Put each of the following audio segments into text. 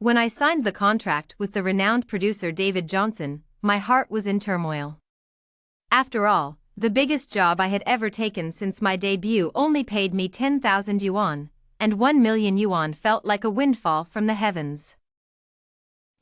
When I signed the contract with the renowned producer David Johnson, my heart was in turmoil. After all, the biggest job I had ever taken since my debut only paid me 10,000 yuan, and 1 million yuan felt like a windfall from the heavens.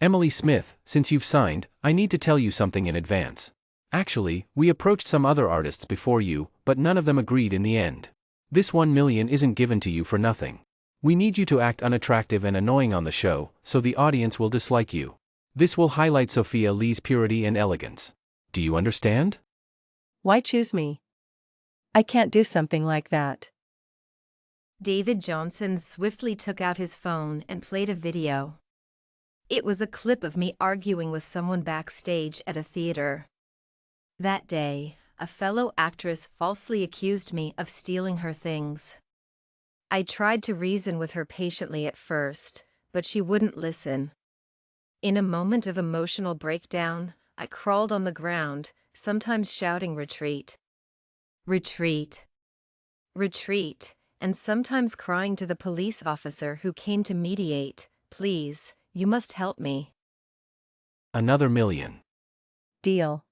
Emily Smith, since you've signed, I need to tell you something in advance. Actually, we approached some other artists before you, but none of them agreed in the end. This 1 million isn't given to you for nothing. We need you to act unattractive and annoying on the show, so the audience will dislike you. This will highlight Sophia Lee's purity and elegance. Do you understand? Why choose me? I can't do something like that. David Johnson swiftly took out his phone and played a video. It was a clip of me arguing with someone backstage at a theater. That day, a fellow actress falsely accused me of stealing her things. I tried to reason with her patiently at first, but she wouldn't listen. In a moment of emotional breakdown, I crawled on the ground, sometimes shouting retreat, retreat, retreat, and sometimes crying to the police officer who came to mediate, please, you must help me. Another million. Deal.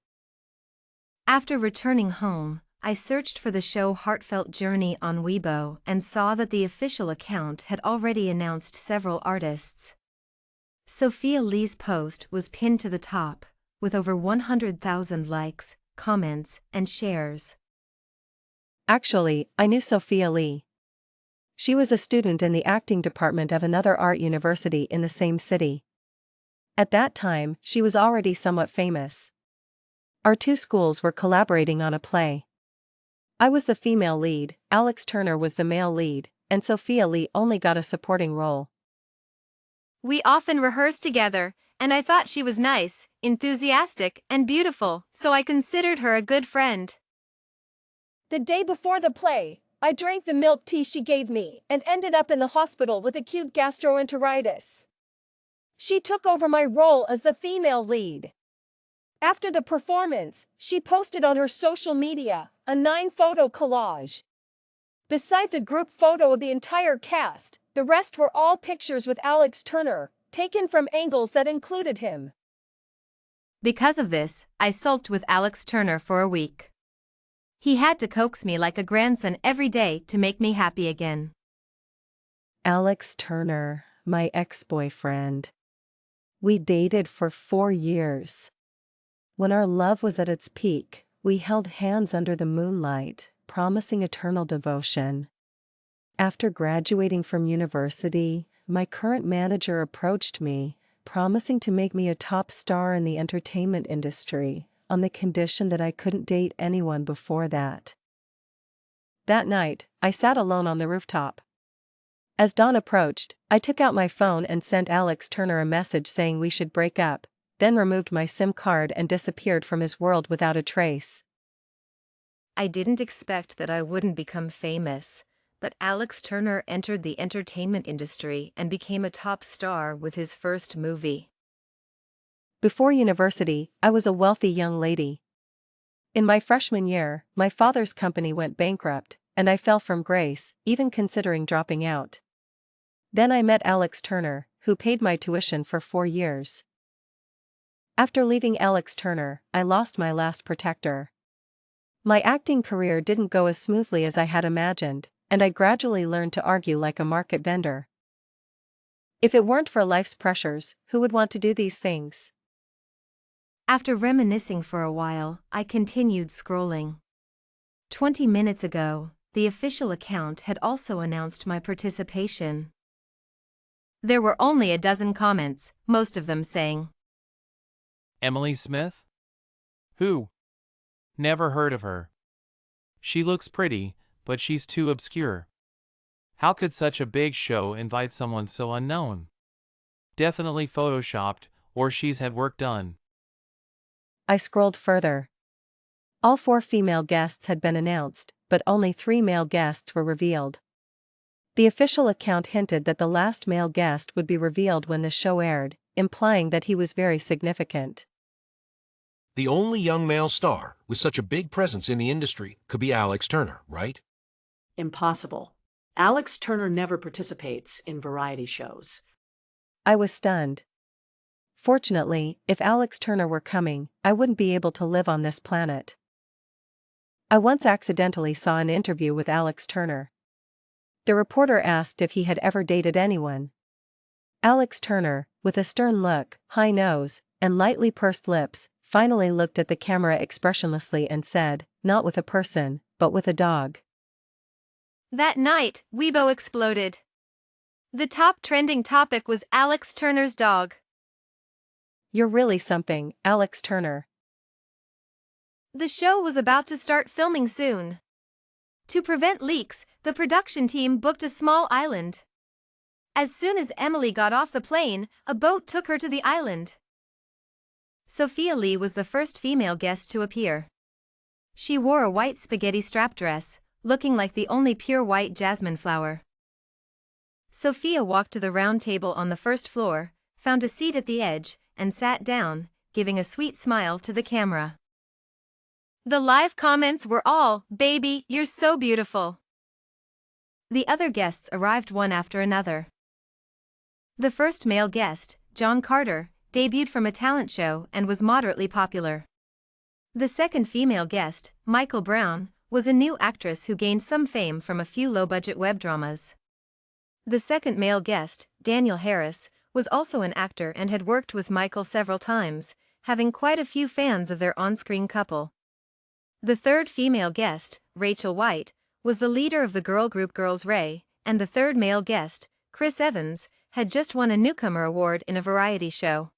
After returning home, I searched for the show Heartfelt Journey on Weibo and saw that the official account had already announced several artists. Sophia Lee's post was pinned to the top, with over 100,000 likes, comments, and shares. Actually, I knew Sophia Lee. She was a student in the acting department of another art university in the same city. At that time, she was already somewhat famous. Our two schools were collaborating on a play. I was the female lead, Alex Turner was the male lead, and Sophia Lee only got a supporting role. We often rehearsed together, and I thought she was nice, enthusiastic, and beautiful, so I considered her a good friend. The day before the play, I drank the milk tea she gave me and ended up in the hospital with acute gastroenteritis. She took over my role as the female lead. After the performance, she posted on her social media a 9-photo collage. Besides a group photo of the entire cast, the rest were all pictures with Alex Turner, taken from angles that included him. Because of this, I sulked with Alex Turner for a week. He had to coax me like a grandson every day to make me happy again. Alex Turner, my ex-boyfriend. We dated for 4 years. When our love was at its peak, we held hands under the moonlight, promising eternal devotion. After graduating from university, my current manager approached me, promising to make me a top star in the entertainment industry, on the condition that I couldn't date anyone before that. That night, I sat alone on the rooftop. As dawn approached, I took out my phone and sent Alex Turner a message saying we should break up, then removed my SIM card and disappeared from his world without a trace. I didn't expect that I wouldn't become famous, but Alex Turner entered the entertainment industry and became a top star with his first movie. Before university, I was a wealthy young lady. In my freshman year, my father's company went bankrupt, and I fell from grace, even considering dropping out. Then I met Alex Turner, who paid my tuition for 4 years. After leaving Alex Turner, I lost my last protector. My acting career didn't go as smoothly as I had imagined, and I gradually learned to argue like a market vendor. If it weren't for life's pressures, who would want to do these things? After reminiscing for a while, I continued scrolling. 20 minutes ago, the official account had also announced my participation. There were only a dozen comments, most of them saying, Emily Smith? Who? Never heard of her. She looks pretty, but she's too obscure. How could such a big show invite someone so unknown? Definitely photoshopped, or she's had work done. I scrolled further. All 4 female guests had been announced, but only 3 male guests were revealed. The official account hinted that the last male guest would be revealed when the show aired, implying that he was very significant. The only young male star with such a big presence in the industry could be Alex Turner, right? Impossible. Alex Turner never participates in variety shows. I was stunned. Fortunately, if Alex Turner were coming, I wouldn't be able to live on this planet. I once accidentally saw an interview with Alex Turner. The reporter asked if he had ever dated anyone. Alex Turner, with a stern look, high nose, and lightly pursed lips, finally looked at the camera expressionlessly and said, "Not with a person, but with a dog." That night, Weibo exploded. The top trending topic was Alex Turner's dog. "You're really something, Alex Turner." The show was about to start filming soon. To prevent leaks, the production team booked a small island. As soon as Emily got off the plane, a boat took her to the island. Sophia Lee was the first female guest to appear. She wore a white spaghetti strap dress, looking like the only pure white jasmine flower. Sophia walked to the round table on the first floor, found a seat at the edge, and sat down, giving a sweet smile to the camera. The live comments were all, "Baby, you're so beautiful." The other guests arrived one after another. The first male guest, John Carter, debuted from a talent show and was moderately popular. The second female guest, Michael Brown, was a new actress who gained some fame from a few low-budget web dramas. The second male guest, Daniel Harris, was also an actor and had worked with Michael several times, having quite a few fans of their on-screen couple. The third female guest, Rachel White, was the leader of the girl group Girls Ray, and the third male guest, Chris Evans, had just won a newcomer award in a variety show.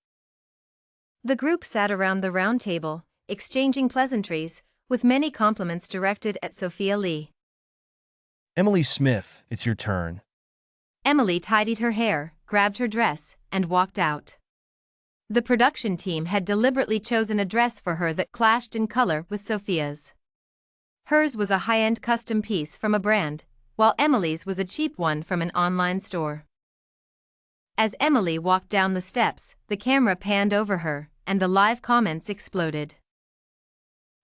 The group sat around the round table, exchanging pleasantries, with many compliments directed at Sophia Lee. Emily Smith, it's your turn. Emily tidied her hair, grabbed her dress, and walked out. The production team had deliberately chosen a dress for her that clashed in color with Sophia's. Hers was a high-end custom piece from a brand, while Emily's was a cheap one from an online store. As Emily walked down the steps, the camera panned over her, and the live comments exploded.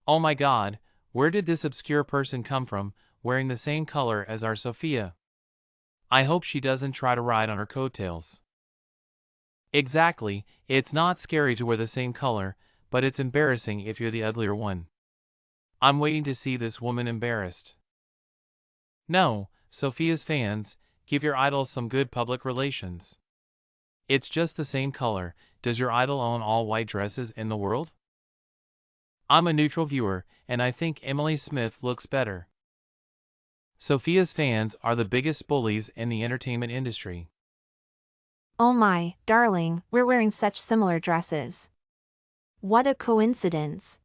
Oh my God, where did this obscure person come from, wearing the same color as our Sophia? I hope she doesn't try to ride on her coattails. Exactly, it's not scary to wear the same color, but it's embarrassing if you're the uglier one. I'm waiting to see this woman embarrassed. No, Sophia's fans, give your idols some good public relations. It's just the same color. Does your idol own all white dresses in the world? I'm a neutral viewer, and I think Emily Smith looks better. Sophia's fans are the biggest bullies in the entertainment industry. Oh my, darling, we're wearing such similar dresses. What a coincidence.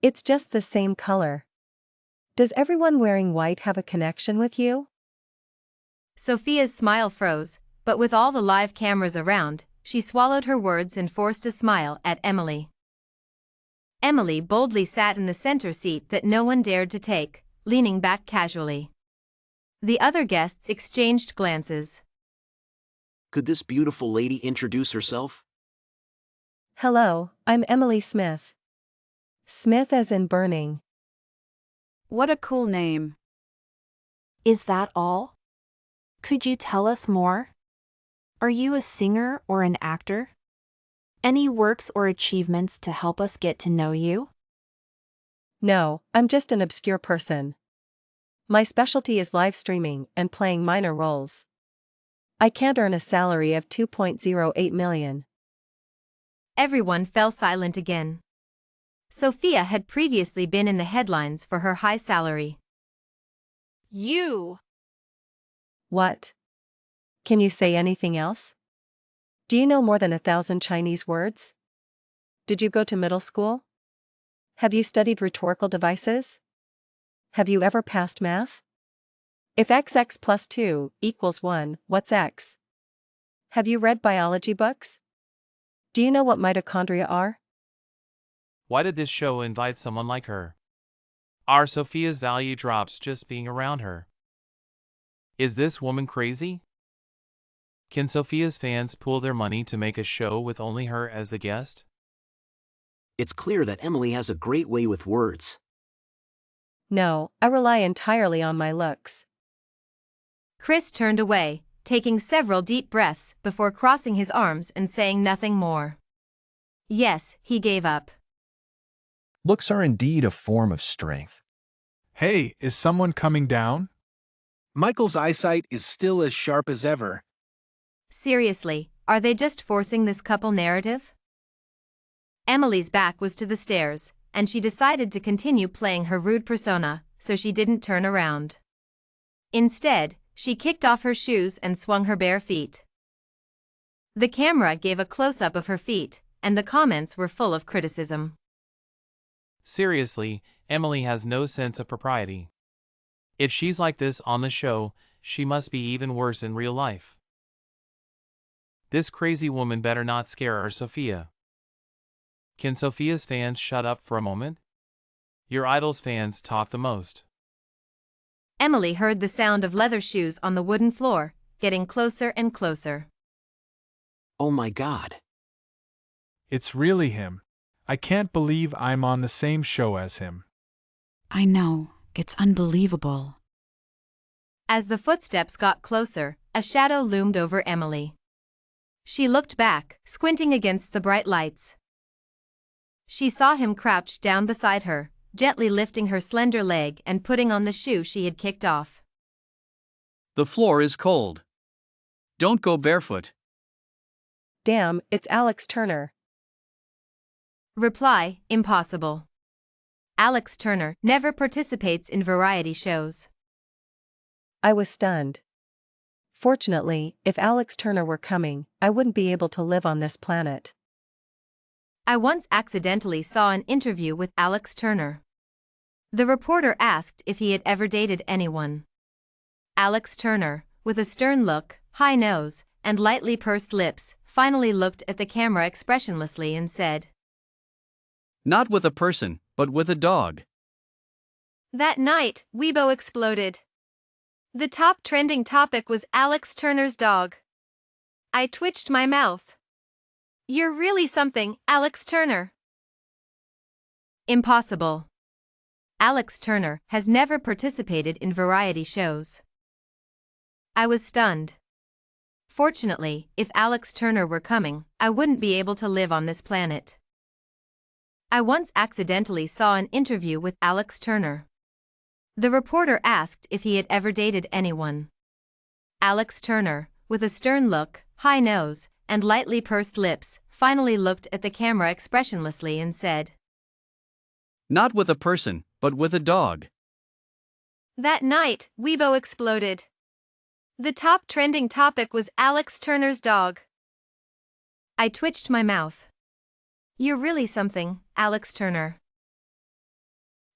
It's just the same color. Does everyone wearing white have a connection with you? Sophia's smile froze, but with all the live cameras around, she swallowed her words and forced a smile at Emily. Emily boldly sat in the center seat that no one dared to take, leaning back casually. The other guests exchanged glances. Could this beautiful lady introduce herself? Hello, I'm Emily Smith. Smith as in burning. What a cool name. Is that all? Could you tell us more? Are you a singer or an actor? Any works or achievements to help us get to know you? No, I'm just an obscure person. My specialty is live streaming and playing minor roles. I can't earn a salary of $2.08 million. Everyone fell silent again. Sophia had previously been in the headlines for her high salary. You! What? Can you say anything else? Do you know more than 1,000 Chinese words? Did you go to middle school? Have you studied rhetorical devices? Have you ever passed math? If XX plus 2 equals 1, what's X? Have you read biology books? Do you know what mitochondria are? Why did this show invite someone like her? Are Sophia's value drops just being around her? Is this woman crazy? Can Sophia's fans pool their money to make a show with only her as the guest? It's clear that Emily has a great way with words. No, I rely entirely on my looks. Chris turned away, taking several deep breaths before crossing his arms and saying nothing more. Yes, he gave up. Looks are indeed a form of strength. Hey, is someone coming down? Michael's eyesight is still as sharp as ever. Seriously, are they just forcing this couple narrative? Emily's back was to the stairs, and she decided to continue playing her rude persona, so she didn't turn around. Instead, she kicked off her shoes and swung her bare feet. The camera gave a close-up of her feet, and the comments were full of criticism. Seriously, Emily has no sense of propriety. If she's like this on the show, she must be even worse in real life. This crazy woman better not scare our Sophia. Can Sophia's fans shut up for a moment? Your idol's fans talk the most. Emily heard the sound of leather shoes on the wooden floor, getting closer and closer. Oh my God. It's really him. I can't believe I'm on the same show as him. I know, it's unbelievable. As the footsteps got closer, a shadow loomed over Emily. She looked back, squinting against the bright lights. She saw him crouched down beside her, gently lifting her slender leg and putting on the shoe she had kicked off. The floor is cold. Don't go barefoot. Damn, it's Alex Turner. Reply, impossible. Alex Turner never participates in variety shows. I was stunned. Fortunately, if Alex Turner were coming, I wouldn't be able to live on this planet. I once accidentally saw an interview with Alex Turner. The reporter asked if he had ever dated anyone. Alex Turner, with a stern look, high nose, and lightly pursed lips, finally looked at the camera expressionlessly and said, Not with a person, but with a dog. That night, Weibo exploded. The top trending topic was Alex Turner's dog. I twitched my mouth. You're really something, Alex Turner. Impossible. Alex Turner has never participated in variety shows. I was stunned. Fortunately, if Alex Turner were coming, I wouldn't be able to live on this planet. I once accidentally saw an interview with Alex Turner. The reporter asked if he had ever dated anyone. Alex Turner, with a stern look, high nose, and lightly pursed lips, finally looked at the camera expressionlessly and said, Not with a person, but with a dog. That night, Weibo exploded. The top trending topic was Alex Turner's dog. I twitched my mouth. You're really something, Alex Turner.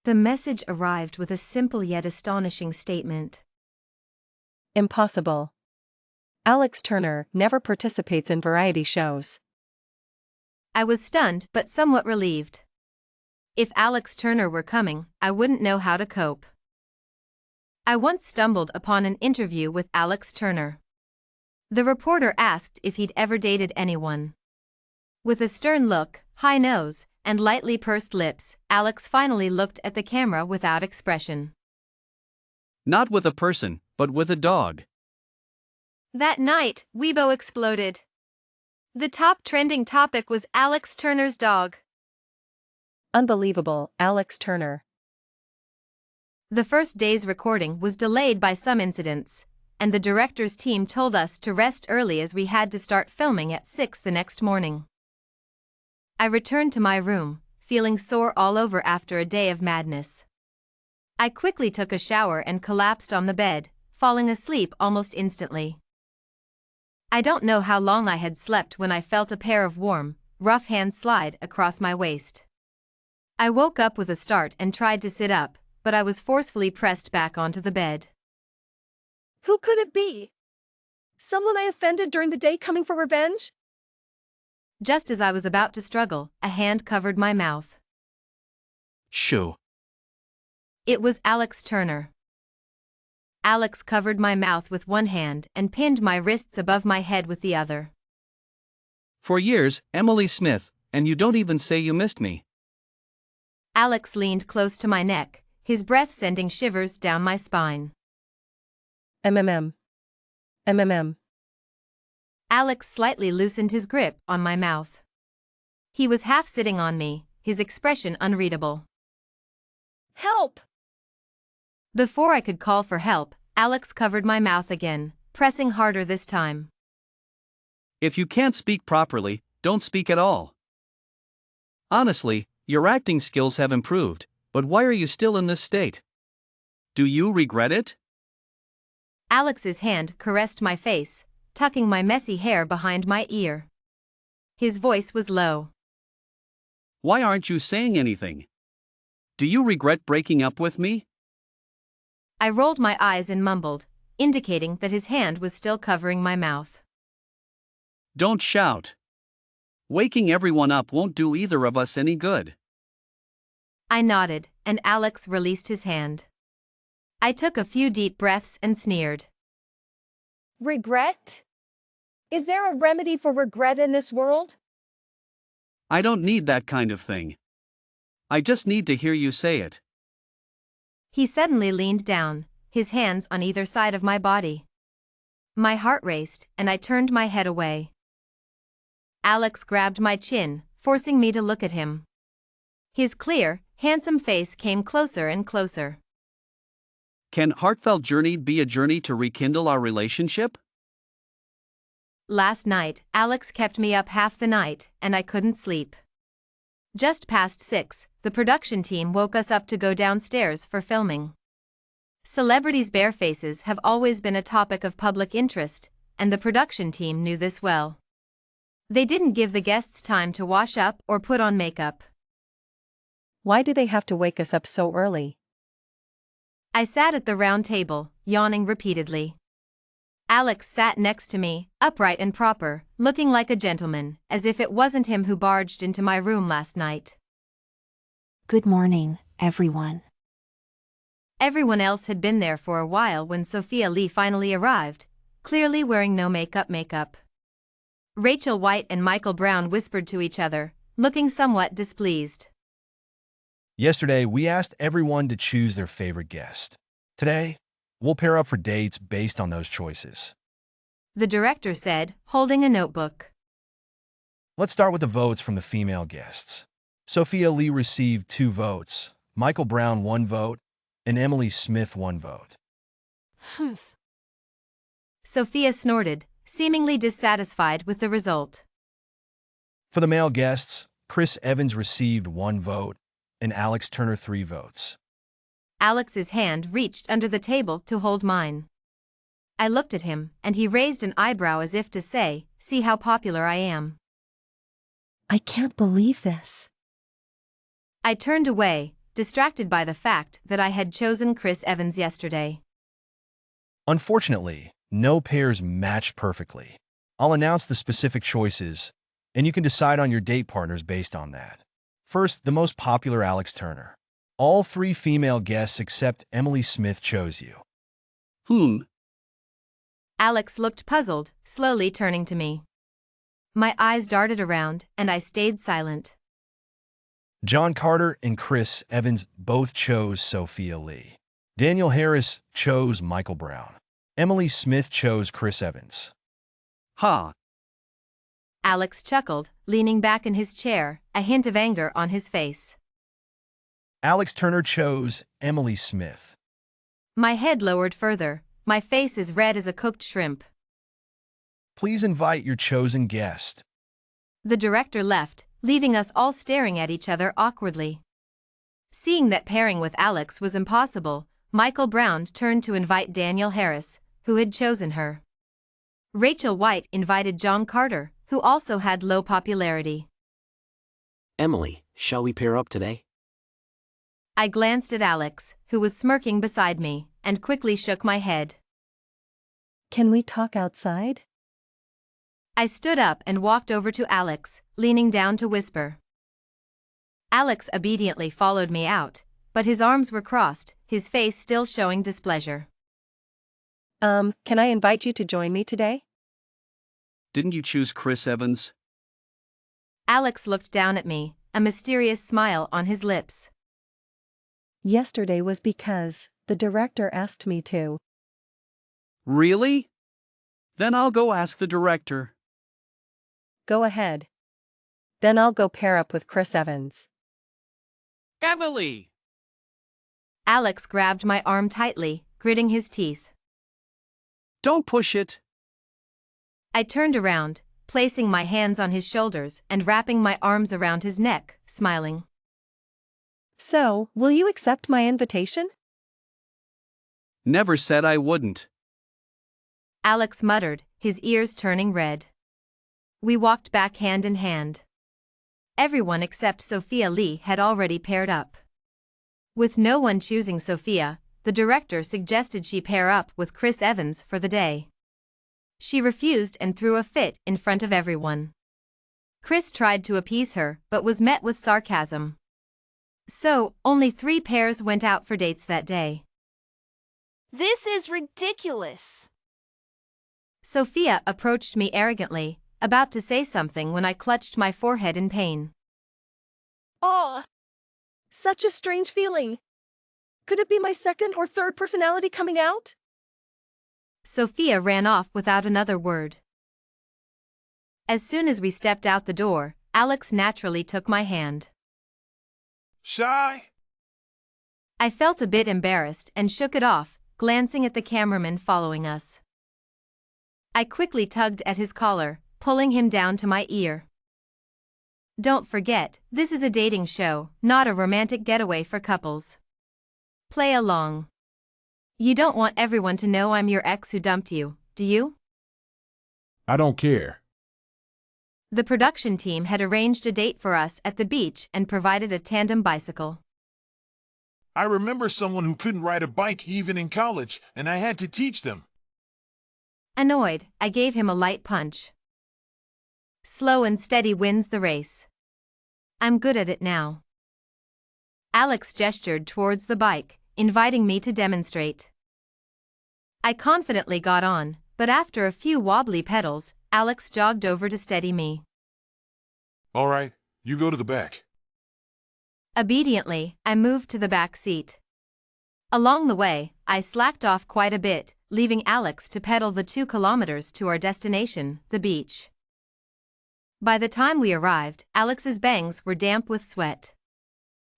The message arrived with a simple yet astonishing statement. Impossible. Alex Turner never participates in variety shows. I was stunned but somewhat relieved. If Alex Turner were coming, I wouldn't know how to cope. I once stumbled upon an interview with Alex Turner. The reporter asked if he'd ever dated anyone. With a stern look, high nose, and lightly pursed lips, Alex finally looked at the camera without expression. Not with a person, but with a dog. That night, Weibo exploded. The top trending topic was Alex Turner's dog. Unbelievable, Alex Turner. The first day's recording was delayed by some incidents, and the director's team told us to rest early as we had to start filming at 6 the next morning. I returned to my room, feeling sore all over after a day of madness. I quickly took a shower and collapsed on the bed, falling asleep almost instantly. I don't know how long I had slept when I felt a pair of warm, rough hands slide across my waist. I woke up with a start and tried to sit up, but I was forcefully pressed back onto the bed. Who could it be? Someone I offended during the day coming for revenge? Just as I was about to struggle, a hand covered my mouth. Shoo. It was Alex Turner. Alex covered my mouth with one hand and pinned my wrists above my head with the other. For years, Emily Smith, and you don't even say you missed me. Alex leaned close to my neck, his breath sending shivers down my spine. MMM. Alex slightly loosened his grip on my mouth. He was half sitting on me, his expression unreadable. Help! Before I could call for help, Alex covered my mouth again, pressing harder this time. If you can't speak properly, don't speak at all. Honestly, your acting skills have improved, but why are you still in this state? Do you regret it? Alex's hand caressed my face, tucking my messy hair behind my ear. His voice was low. Why aren't you saying anything? Do you regret breaking up with me? I rolled my eyes and mumbled, indicating that his hand was still covering my mouth. Don't shout. Waking everyone up won't do either of us any good. I nodded, and Alex released his hand. I took a few deep breaths and sneered. Regret? Is there a remedy for regret in this world? I don't need that kind of thing. I just need to hear you say it. He suddenly leaned down, his hands on either side of my body. My heart raced, and I turned my head away. Alex grabbed my chin, forcing me to look at him. His clear, handsome face came closer and closer. Can heartfelt journey be a journey to rekindle our relationship? Last night, Alex kept me up half the night, and I couldn't sleep. Just past 6, the production team woke us up to go downstairs for filming. Celebrities' bare faces have always been a topic of public interest, and the production team knew this well. They didn't give the guests time to wash up or put on makeup. Why do they have to wake us up so early? I sat at the round table, yawning repeatedly. Alex sat next to me, upright and proper, looking like a gentleman, as if it wasn't him who barged into my room last night. Good morning, everyone. Everyone else had been there for a while when Sophia Lee finally arrived, clearly wearing no makeup. Rachel White and Michael Brown whispered to each other, looking somewhat displeased. Yesterday, we asked everyone to choose their favorite guest. Today, we'll pair up for dates based on those choices. The director said, holding a notebook. Let's start with the votes from the female guests. Sophia Lee received 2 votes, Michael Brown 1 vote, and Emily Smith 1 vote. Humph. Sophia snorted, seemingly dissatisfied with the result. For the male guests, Chris Evans received 1 vote, and Alex Turner 3 votes. Alex's hand reached under the table to hold mine. I looked at him, and he raised an eyebrow as if to say, see how popular I am. I can't believe this. I turned away, distracted by the fact that I had chosen Chris Evans yesterday. Unfortunately, no pairs matched perfectly. I'll announce the specific choices, and you can decide on your date partners based on that. First, the most popular Alex Turner. All 3 female guests except Emily Smith chose you. Alex looked puzzled, slowly turning to me. My eyes darted around, and I stayed silent. John Carter and Chris Evans both chose Sophia Lee. Daniel Harris chose Michael Brown. Emily Smith chose Chris Evans. Ha! Alex chuckled, leaning back in his chair, a hint of anger on his face. Alex Turner chose Emily Smith. My head lowered further, my face as red as a cooked shrimp. Please invite your chosen guest. The director left, leaving us all staring at each other awkwardly. Seeing that pairing with Alex was impossible, Michael Brown turned to invite Daniel Harris, who had chosen her. Rachel White invited John Carter, who also had low popularity. Emily, shall we pair up today? I glanced at Alex, who was smirking beside me, and quickly shook my head. Can we talk outside? I stood up and walked over to Alex, leaning down to whisper. Alex obediently followed me out, but his arms were crossed, his face still showing displeasure. Can I invite you to join me today? Didn't you choose Chris Evans? Alex looked down at me, a mysterious smile on his lips. Yesterday was because the director asked me to. Really? Then I'll go ask the director. Go ahead. Then I'll go pair up with Chris Evans. Emily! Alex grabbed my arm tightly, gritting his teeth. Don't push it. I turned around, placing my hands on his shoulders and wrapping my arms around his neck, smiling. So, will you accept my invitation? Never said I wouldn't. Alex muttered, his ears turning red. We walked back hand in hand. Everyone except Sophia Lee had already paired up. With no one choosing Sophia, the director suggested she pair up with Chris Evans for the day. She refused and threw a fit in front of everyone. Chris tried to appease her but was met with sarcasm. So, only 3 pairs went out for dates that day. This is ridiculous. Sophia approached me arrogantly, about to say something when I clutched my forehead in pain. Aw. Such a strange feeling. Could it be my second or third personality coming out? Sophia ran off without another word. As soon as we stepped out the door, Alex naturally took my hand. Shy? I felt a bit embarrassed and shook it off, glancing at the cameraman following us. I quickly tugged at his collar, pulling him down to my ear. Don't forget, this is a dating show, not a romantic getaway for couples. Play along. You don't want everyone to know I'm your ex who dumped you, do you? I don't care. The production team had arranged a date for us at the beach and provided a tandem bicycle. I remember someone who couldn't ride a bike even in college, and I had to teach them. Annoyed, I gave him a light punch. Slow and steady wins the race. I'm good at it now. Alex gestured towards the bike, inviting me to demonstrate. I confidently got on, but after a few wobbly pedals, Alex jogged over to steady me. All right, you go to the back. Obediently, I moved to the back seat. Along the way, I slacked off quite a bit, leaving Alex to pedal the 2 kilometers to our destination, the beach. By the time we arrived, Alex's bangs were damp with sweat.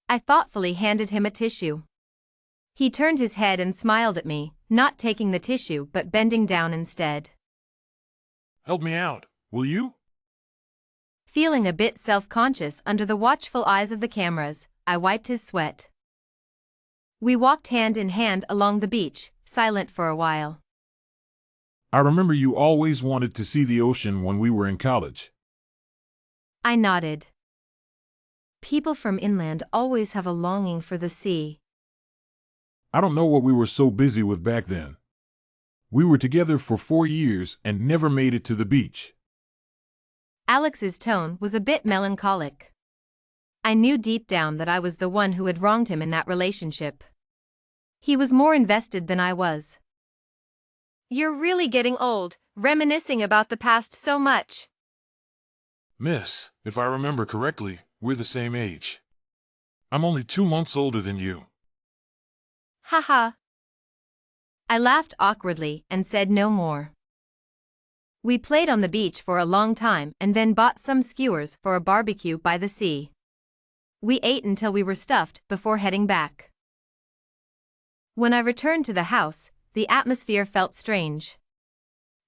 I thoughtfully handed him a tissue. He turned his head and smiled at me, not taking the tissue but bending down instead. Help me out, will you? Feeling a bit self-conscious under the watchful eyes of the cameras, I wiped his sweat. We walked hand in hand along the beach, silent for a while. I remember you always wanted to see the ocean when we were in college. I nodded. People from inland always have a longing for the sea. I don't know what we were so busy with back then. We were together for 4 years and never made it to the beach. Alex's tone was a bit melancholic. I knew deep down that I was the one who had wronged him in that relationship. He was more invested than I was. You're really getting old, reminiscing about the past so much. Miss, if I remember correctly, we're the same age. I'm only 2 months older than you. Haha. I laughed awkwardly and said no more. We played on the beach for a long time and then bought some skewers for a barbecue by the sea. We ate until we were stuffed before heading back. When I returned to the house, the atmosphere felt strange.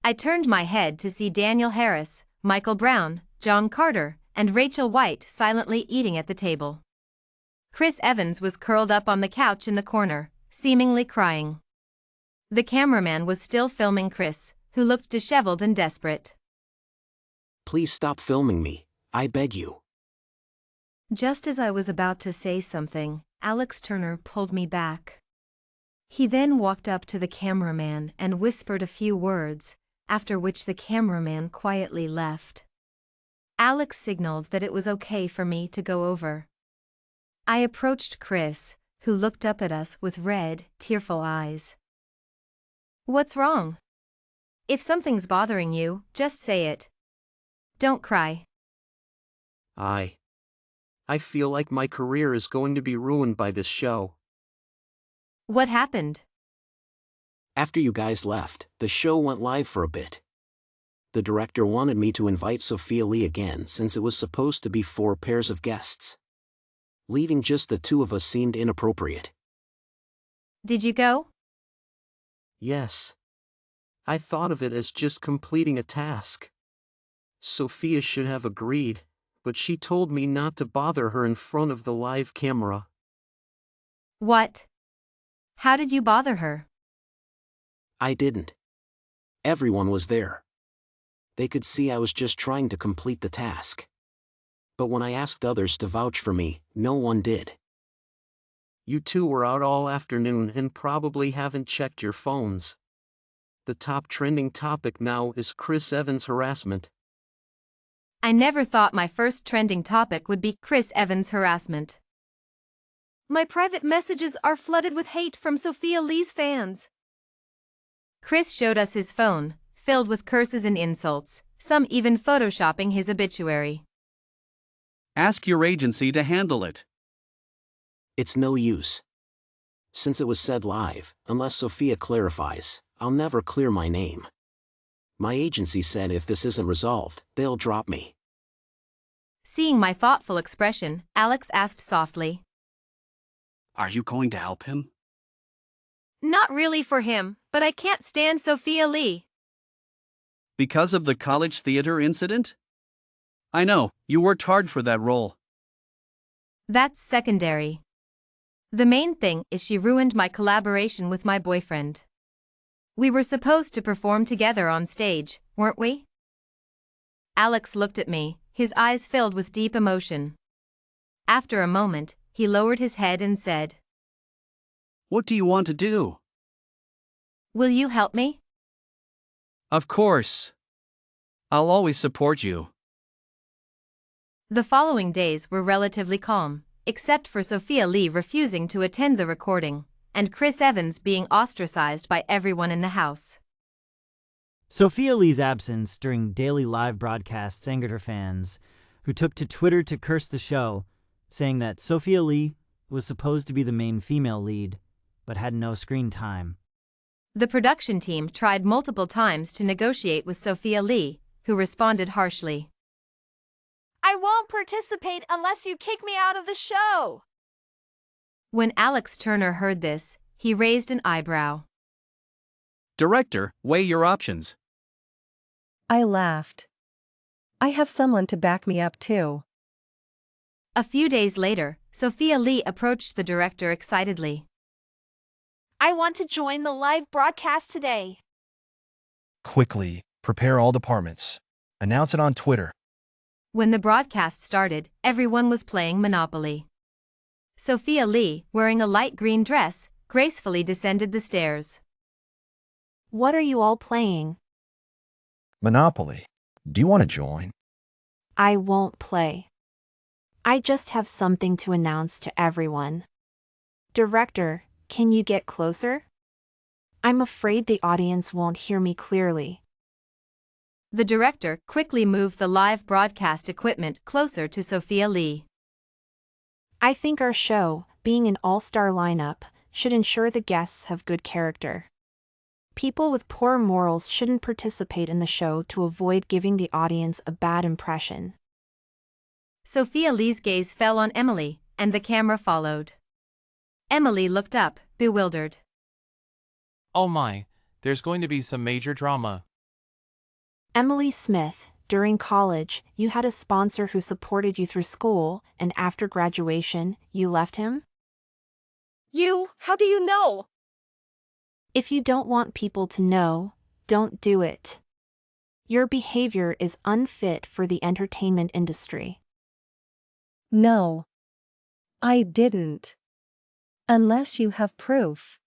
I turned my head to see Daniel Harris, Michael Brown, John Carter, and Rachel White silently eating at the table. Chris Evans was curled up on the couch in the corner, seemingly crying. The cameraman was still filming Chris, who looked disheveled and desperate. Please stop filming me, I beg you. Just as I was about to say something, Alex Turner pulled me back. He then walked up to the cameraman and whispered a few words, after which the cameraman quietly left. Alex signaled that it was okay for me to go over. I approached Chris, who looked up at us with red, tearful eyes. What's wrong? If something's bothering you, just say it. Don't cry. I feel like my career is going to be ruined by this show. What happened? After you guys left, the show went live for a bit. The director wanted me to invite Sophia Lee again since it was supposed to be 4 pairs of guests. Leaving just the 2 of us seemed inappropriate. Did you go? Yes. I thought of it as just completing a task. Sophia should have agreed, but she told me not to bother her in front of the live camera. What? How did you bother her? I didn't. Everyone was there. They could see I was just trying to complete the task. But when I asked others to vouch for me, no one did. You two were out all afternoon and probably haven't checked your phones. The top trending topic now is Chris Evans harassment. I never thought my first trending topic would be Chris Evans harassment. My private messages are flooded with hate from Sophia Lee's fans. Chris showed us his phone, filled with curses and insults, some even photoshopping his obituary. Ask your agency to handle it. It's no use. Since it was said live, unless Sophia clarifies, I'll never clear my name. My agency said if this isn't resolved, they'll drop me. Seeing my thoughtful expression, Alex asked softly. Are you going to help him? Not really for him, but I can't stand Sophia Lee. Because of the college theater incident? I know, you worked hard for that role. That's secondary. The main thing is she ruined my collaboration with my boyfriend. We were supposed to perform together on stage, weren't we? Alex looked at me, his eyes filled with deep emotion. After a moment, he lowered his head and said, What do you want to do? Will you help me? Of course. I'll always support you. The following days were relatively calm, except for Sophia Lee refusing to attend the recording, and Chris Evans being ostracized by everyone in the house. Sophia Lee's absence during daily live broadcasts angered her fans, who took to Twitter to curse the show, saying that Sophia Lee was supposed to be the main female lead, but had no screen time. The production team tried multiple times to negotiate with Sophia Lee, who responded harshly. I won't participate unless you kick me out of the show. When Alex Turner heard this, he raised an eyebrow. Director, weigh your options. I laughed. I have someone to back me up too. A few days later, Sophia Lee approached the director excitedly. I want to join the live broadcast today. Quickly, prepare all departments. Announce it on Twitter. When the broadcast started, everyone was playing Monopoly. Sophia Lee, wearing a light green dress, gracefully descended the stairs. What are you all playing? Monopoly. Do you want to join? I won't play. I just have something to announce to everyone. Director, can you get closer? I'm afraid the audience won't hear me clearly. The director quickly moved the live broadcast equipment closer to Sophia Lee. I think our show, being an all-star lineup, should ensure the guests have good character. People with poor morals shouldn't participate in the show to avoid giving the audience a bad impression. Sophia Lee's gaze fell on Emily, and the camera followed. Emily looked up, bewildered. Oh my, there's going to be some major drama. Emily Smith, during college, you had a sponsor who supported you through school, and after graduation, you left him? How do you know? If you don't want people to know, don't do it. Your behavior is unfit for the entertainment industry. No. I didn't. Unless you have proof.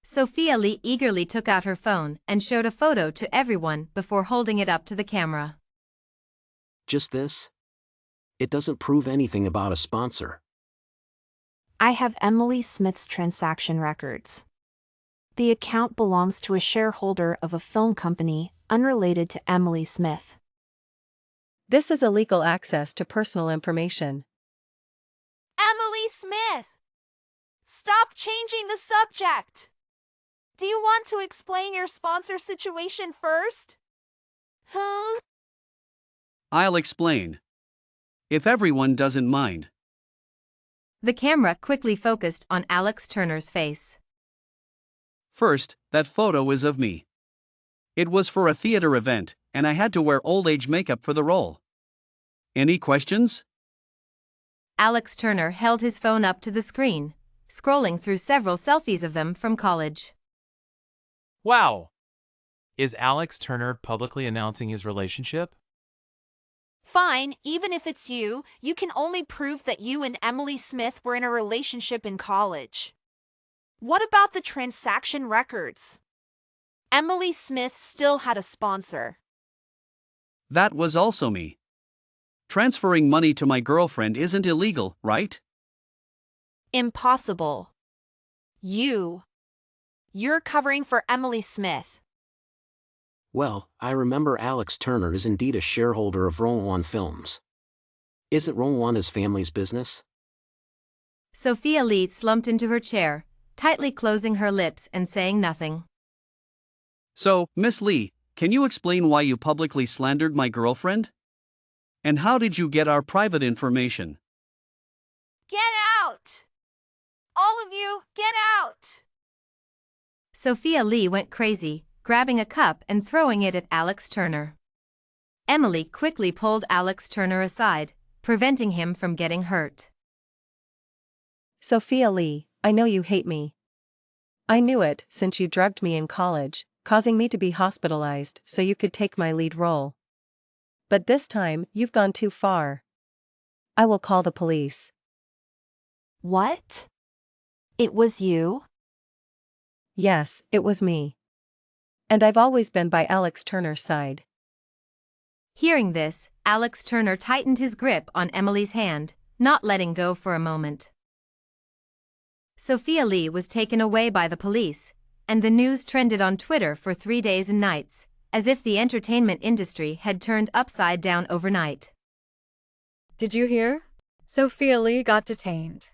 Sophia Lee eagerly took out her phone and showed a photo to everyone before holding it up to the camera. Just this? It doesn't prove anything about a sponsor. I have Emily Smith's transaction records. The account belongs to a shareholder of a film company unrelated to Emily Smith. This is illegal access to personal information. Emily Smith! Stop changing the subject! Do you want to explain your sponsor situation first? Huh? I'll explain. If everyone doesn't mind. The camera quickly focused on Alex Turner's face. First, that photo is of me. It was for a theater event, and I had to wear old age makeup for the role. Any questions? Alex Turner held his phone up to the screen, scrolling through several selfies of them from college. Wow! Is Alex Turner publicly announcing his relationship? Fine, even if it's you, you can only prove that you and Emily Smith were in a relationship in college. What about the transaction records? Emily Smith still had a sponsor. That was also me. Transferring money to my girlfriend isn't illegal, right? Impossible. You're covering for Emily Smith. Well, I remember Alex Turner is indeed a shareholder of Rowan Films. Isn't Rowan his family's business? Sophia Lee slumped into her chair, tightly closing her lips and saying nothing. So, Miss Lee, can you explain why you publicly slandered my girlfriend? And how did you get our private information? Get out! All of you, get out! Sophia Lee went crazy, grabbing a cup and throwing it at Alex Turner. Emily quickly pulled Alex Turner aside, preventing him from getting hurt. Sophia Lee, I know you hate me. I knew it since you drugged me in college, causing me to be hospitalized so you could take my lead role. But this time, you've gone too far. I will call the police. What? It was you? Yes, it was me. And I've always been by Alex Turner's side. Hearing this, Alex Turner tightened his grip on Emily's hand, not letting go for a moment. Sophia Lee was taken away by the police, and the news trended on Twitter for 3 days and nights, as if the entertainment industry had turned upside down overnight. Did you hear? Sophia Lee got detained.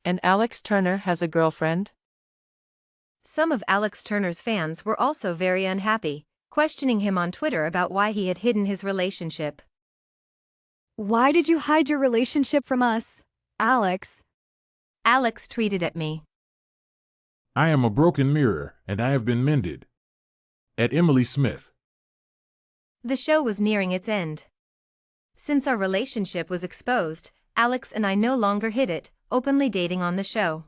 And Alex Turner has a girlfriend? Some of Alex Turner's fans were also very unhappy, questioning him on Twitter about why he had hidden his relationship. Why did you hide your relationship from us, Alex? Alex tweeted at me. I am a broken mirror, and I have been mended. At Emily Smith. The show was nearing its end. Since our relationship was exposed, Alex and I no longer hid it, openly dating on the show.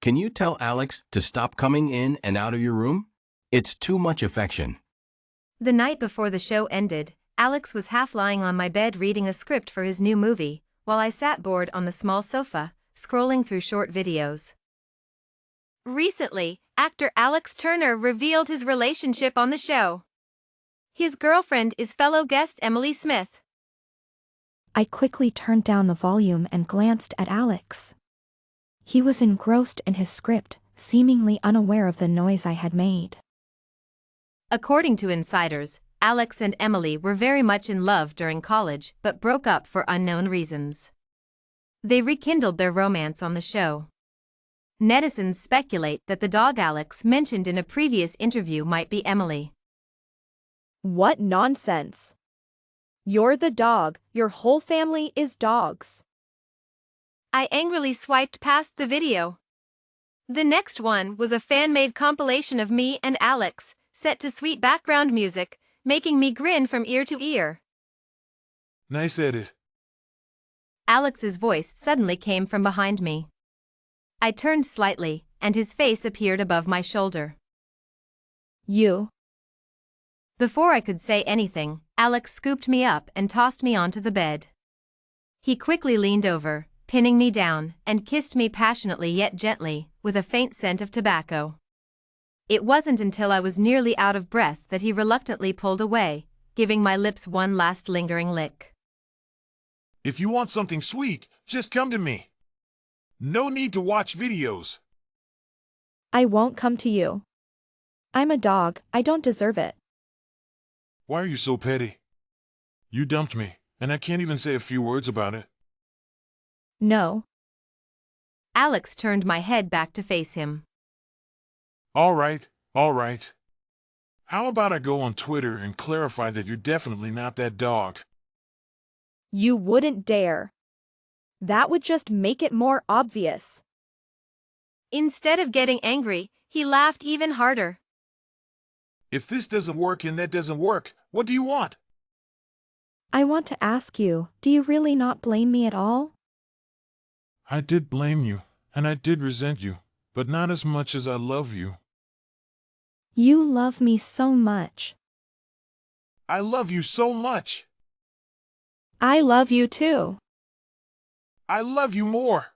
Can you tell Alex to stop coming in and out of your room? It's too much affection. The night before the show ended, Alex was half lying on my bed reading a script for his new movie, while I sat bored on the small sofa, scrolling through short videos. Recently, actor Alex Turner revealed his relationship on the show. His girlfriend is fellow guest Emily Smith. I quickly turned down the volume and glanced at Alex. He was engrossed in his script, seemingly unaware of the noise I had made. According to insiders, Alex and Emily were very much in love during college but broke up for unknown reasons. They rekindled their romance on the show. Netizens speculate that the dog Alex mentioned in a previous interview might be Emily. What nonsense! You're the dog, your whole family is dogs. I angrily swiped past the video. The next one was a fan-made compilation of me and Alex, set to sweet background music, making me grin from ear to ear. Nice edit. Alex's voice suddenly came from behind me. I turned slightly, and his face appeared above my shoulder. You. Before I could say anything, Alex scooped me up and tossed me onto the bed. He quickly leaned over, pinning me down, and kissed me passionately yet gently, with a faint scent of tobacco. It wasn't until I was nearly out of breath that he reluctantly pulled away, giving my lips one last lingering lick. If you want something sweet, just come to me. No need to watch videos. I won't come to you. I'm a dog, I don't deserve it. Why are you so petty? You dumped me, and I can't even say a few words about it. No. Alex turned my head back to face him. All right. How about I go on Twitter and clarify that you're definitely not that dog? You wouldn't dare. That would just make it more obvious. Instead of getting angry, he laughed even harder. If this doesn't work and that doesn't work, what do you want? I want to ask you, do you really not blame me at all? I did blame you, and I did resent you, but not as much as I love you. You love me so much. I love you so much. I love you too. I love you more.